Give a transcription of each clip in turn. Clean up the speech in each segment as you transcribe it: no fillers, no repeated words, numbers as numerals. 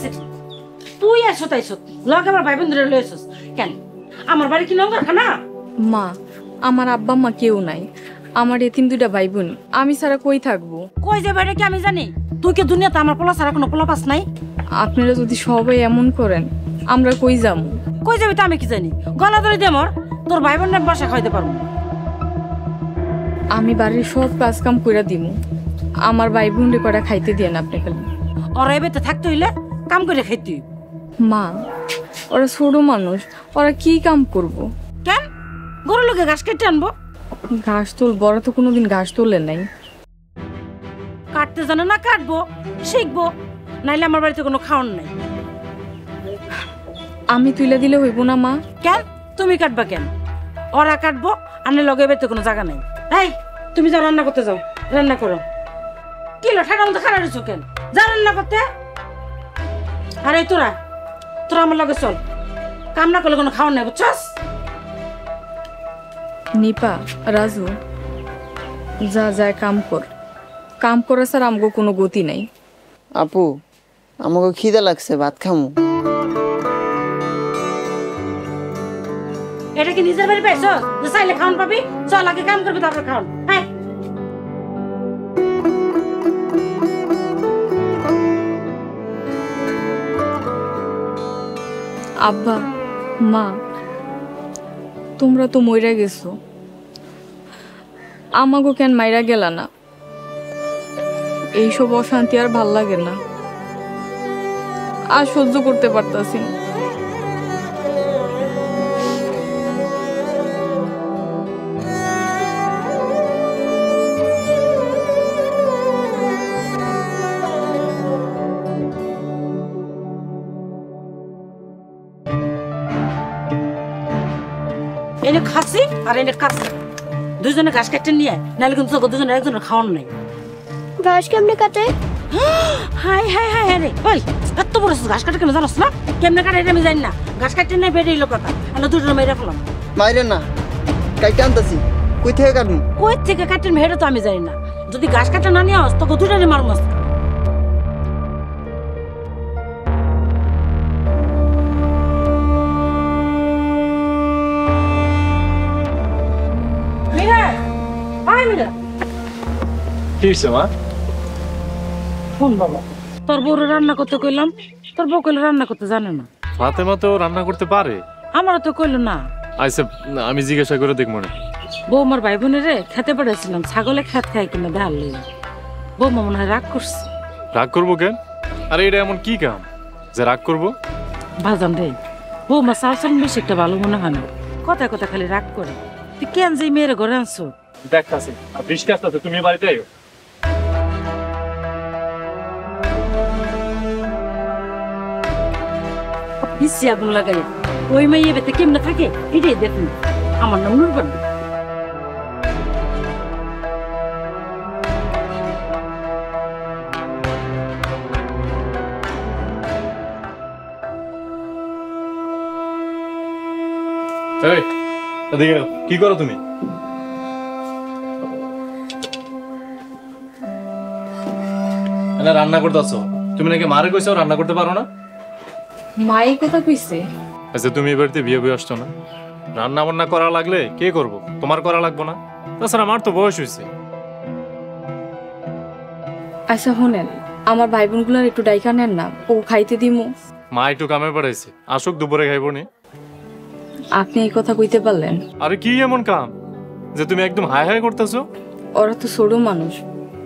দেখছি তুই আইছো তাইছো লগে আমার ভাই বন্ধুরে লই আইছস কেন আমার বাড়ি কি নঙ্গর খানা মা আমার আব্বা মা কেউ নাই আমার এতিম দুইটা ভাই বোন আমি ছাড়া কই থাকবো কই যাবে এটা কি আমি জানি তুই কি দুনিয়াতে আমার পোলা ছাড়া কোনো পোলা পাস নাই আপনারা যদি সবাই এমন করেন আমরা কই যাবো কই যাবে তা আমি কি জানি গলা ধরে দে মোর তোর ভাই বোনের বাসা খাইতে পারবো আমি বাড়ির সব কাজ কাম কইরা দিমু আমার ভাই বোনরে করা খাইতে দেন আপনি খালি ওরা এবেতে থাকতে হইলে কাম করে খাইতে মা ওরা ছোট মানুষ ওরা কি কাম করব কেন গরু লোকে ঘাস কেটে আনবো ঘাস তুল বড় তো কোনোদিন ঘাস তোলে নাই কাটতে জানো না কাটবো শিখবো নাইলে আমার বাড়িতে কোনো খাওয়ান নাই আমি তুইলা দিলে হইব না মা কেন তুমি কাটবা কেন ওরা কাটবো আনে লগে বেতে কোনো জায়গা নাই এই তুমি যাও রান্না করতে যাও রান্না করো কিলো ঠান্ডা মতো খারাপ হয়েছো কেন যা রান্না করতে আরে তোরা তোরা আমার লগে চল কাম না করলে কোনো খাওয়ান নাই বুঝছস নিপা রাজু যা যায় কাম করে স্যার আমগো কোনো গতি নাই আপু আমাকে খিদে লাগছে ভাত খামু এটা কি নিজের বাড়ি পাইছস যে চাইলে খাওয়ান পাবি চল আগে কাম করবি তারপর খাওয়ান হ্যাঁ আব্বা মা তোমরা তো মইরা গেছো আমাগো কেন মাইরা গেলা না এইসব অশান্তি আর ভাল লাগে না আর সহ্য করতে পারতাছি না এনে খাসি আর এনে কাছে দুজনে ঘাস কাটতে নিয়ে নাহলে কিন্তু দুজনের একজনের খাওয়ান নাই ঘাস কেমনে কাটে হাই হাই হাই রে ওই এত বড় ঘাস কাটে কেন জানোস না কেমনে কাটে এটা আমি জানি না ঘাস কাটতে নেই বেড়ে এলো কথা আমরা দুজন মেরে ফেলাম মাইরে না কাইটা আনতাছি কই থেকে কাটমু কই থেকে কাটেন হেডে তো আমি জানি না যদি ঘাস কাটতে না নিয়ে আস তোকে দুটারে মারুম আজকে তোর বউ রান্না করতে কইলাম তোর বউ কইলো রান্না করতে জানে না ফাতেমা তো রান্না করতে পারে আমারও তো কইলো না আচ্ছা আমি জিজ্ঞাসা করে দেখবো না বউ আমার ভাই বোনের খেতে পাঠাইছিলাম ছাগলে খেত খাই কিনা দেখার লেগে বউ মনে হয় রাগ করছে রাগ করবো কেন আরে এটা এমন কি কাম যে রাগ করবো ভাজান রে বউ মা চাল বেশি একটা ভালো মনে হয় না কথা কথা খালি রাগ করে তুই কেন যে মেয়ের ঘরে আনছো দেখতাছি বৃষ্টি আসতেছে তুমি বাড়িতে আইও হিসি আগুন লাগাই ওই মেয়ে বেতে কেমনে থাকে এটাই দেখুন আমার নাম নুরবান এই এদিকে কি করো তুমি রান্না করতেছো তুমি নাকি মারে কইছো রান্না করতে পারো না মাই কথা কইছে আচ্ছা তুমি এ বাড়িতে বিয়ে বয়ে আসছো না রান্না বান্না করা লাগলে কে করবো তোমার করা লাগবো না তাছাড়া আমার তো বয়স হয়েছে আচ্ছা শোনেন আমার ভাই বোনগুলার একটু ডাইকা নেন না ও খাইতে দিমু মা একটু কামে পড়াইছে আসুক দুপুরে খাইবো নি আপনি এই কথা কইতে পারলেন আরে কি এমন কাম যে তুমি একদম হাই হাই করতেছো ওরা তো ছোট মানুষ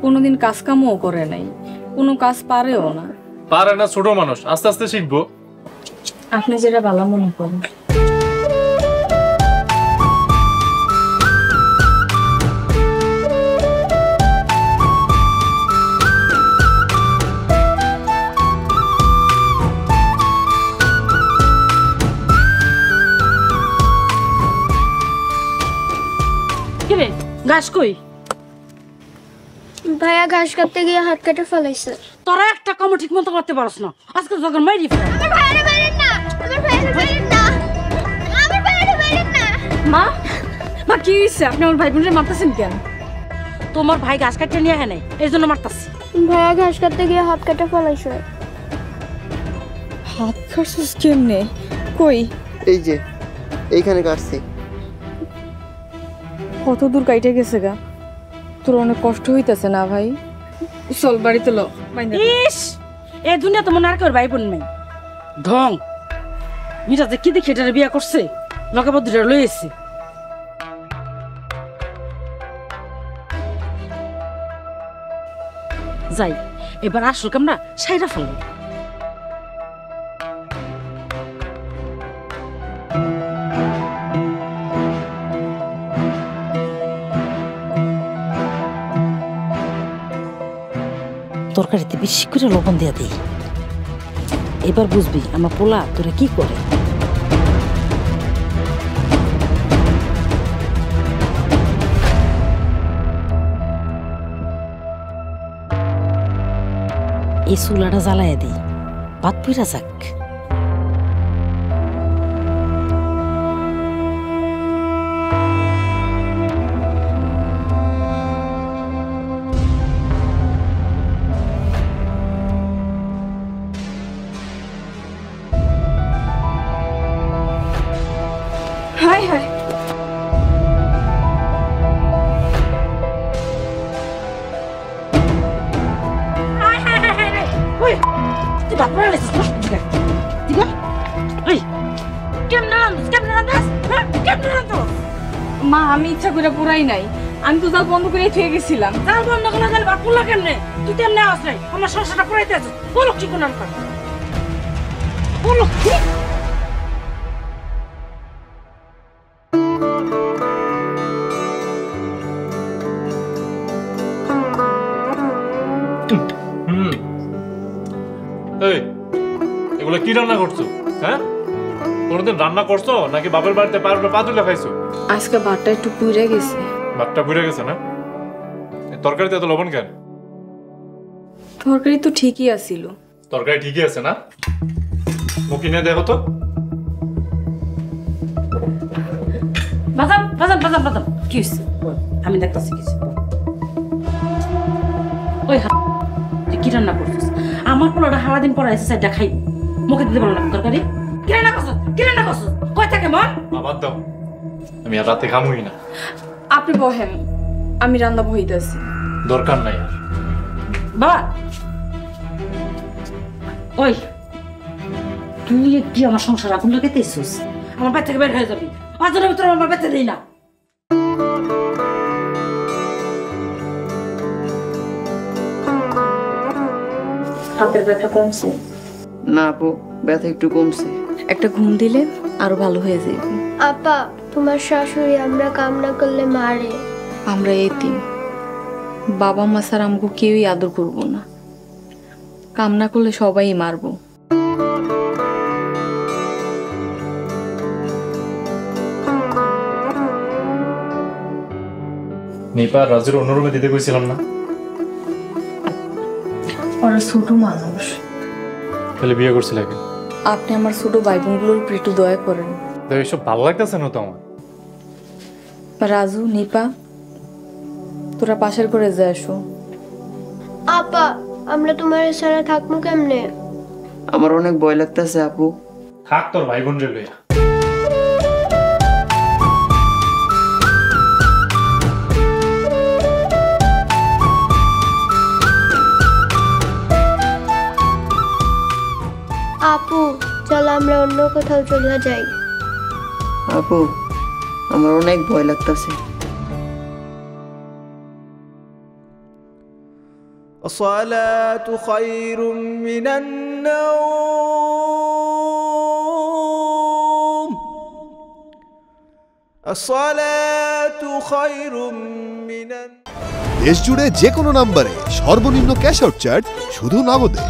কোনোদিন কাজ কামও করে নাই কোনো কাজ পারেও না পারে না ছোট মানুষ আস্তে আস্তে শিখবো আপনি যেটা ভালো মনে করেন কিরে ঘাস কই ভাইয়া ঘাস কাটতে গিয়ে হাত কেটে ফেলাইছে তোরা একটা কাম ঠিক মতো করতে পারছ না আজকে যখন মাইরি ফেলা আমার ভাইয়ারে মারেন না আমার ভাইয়ারে মারেন না আমার ভাইয়ারে মারেন না মা মা কি হইছে আপনি আমার ভাই বোনরে মারতেছেন কেন তোমার ভাই ঘাস কাটতে নিয়ে আহে নাই এই জন্য মারতাছি ভাইয়া ঘাস কাটতে গিয়ে হাত কেটে ফেলাইছে হাত কাটছিস কেমনে? কই? এই যে এইখানে কাটছি। কত দূর কাইটে গেছে গা? তোর অনেক কষ্ট হইতেছে না ভাই? চল বাড়িতে লো। ইস এ দুনিয়া তো মনে আর কেউ ভাই বোন নাই ঢং মিরা যে কি দেখে এটার বিয়া করছে লগে বদ্ধটা লই এসে যাই এবার আসল কামরা সাইরা ফেলব তরকারিতে বেশি করে লবণ দিয়া দিই এবার বুঝবি আমার পোলা তোরা কি করে এই চুলাটা জ্বালাইয়া দিই ভাত পুইরা যাক হাই হাই তুই ভাত পুরা লেছিস দিগা এই কেমনে রান্ধিস কেমনে রান্ধিস মা আমি ইচ্ছা করে পুরাই নাই, আমি তো জাল বন্ধ করে থুয়ে গেছিলাম। জাল বন্ধ করে গেলে ভাত পুরলা কেমনে তুই তেমনি আস নাই আমার সংসারটা পুরাইতে আছিস বলো কি কোন আনকা বলো এই এগুলো কি রান্না করছো? হ্যাঁ, কোনোদিন রান্না করছো নাকি বাপের বাড়িতে পা তুলে খাইছো? আজকে ভাতটা একটু পুড়ে গেছে। ভাতটা পুড়ে গেছে না? এই তরকারিতে এত লবণ কেন? তরকারি তো ঠিকই আছিল। তরকারি ঠিকই আছে না? মুখি নিয়ে দেখো তো। বাজান বাজান বাজান বাজান কি হইছে আমি দেখতাছি কিছু ওই তুই কি রান্না করছিস আমার পোলাটা সারাদিন পর এসে সাইডটা খাই মুখে দিতে পারলো না তরকারি কি রান্না করছিস কয় থাকে মন বাদ দাও, আমি আর রাতে খামুই না। আপনি বহেন, আমি রান্না বইতাছি। দরকার নাই আর। বাবা ওই তুই কি আমার সংসার আগুন লাগাইতেছিস আমার বাড়ি থেকে বের হয়ে যাবি অজনের ভিতরে আমার বাচ্চা দিই না হাতের ব্যথা কমছে না আপু, ব্যথা একটু কমছে। একটা ঘুম দিলে আরো ভালো হয়ে যাবে। আপা তোমার শাশুড়ি আমরা কাম না করলে মারে। আমরা এতিম, বাবা মা স্যার আমাকে কেউই আদর করবো না, কাম না করলে সবাই মারবো। নিপা রাজুর অন্যরূপে দিতে কইছিলাম না? ওরা ছোট মানুষ। তাহলে বিয়ে করছিল কেন? আপনি আমার ছোট ভাই বোনগুলোর উপর একটু দয়া করেন। এসব ভালো লাগতেছে না তো আমার। রাজু নিপা তোরা পাশের করে যা আসো। আপা আমরা তোমার ছাড়া থাকবো কেমনে? আমার অনেক ভয় লাগতেছে আপু। থাক তোর ভাই বোন রে লইয়া। আপু চলো আমরা অন্য কোথাও চলে যাই। আপু আমার অনেক ভয় লাগতেছে। الصلاة خير من النوم الصلاة خير من দেশ জুড়ে যে কোনো নম্বরে সর্বনিম্ন ক্যাশ আউট চার্জ শুধু নগদে।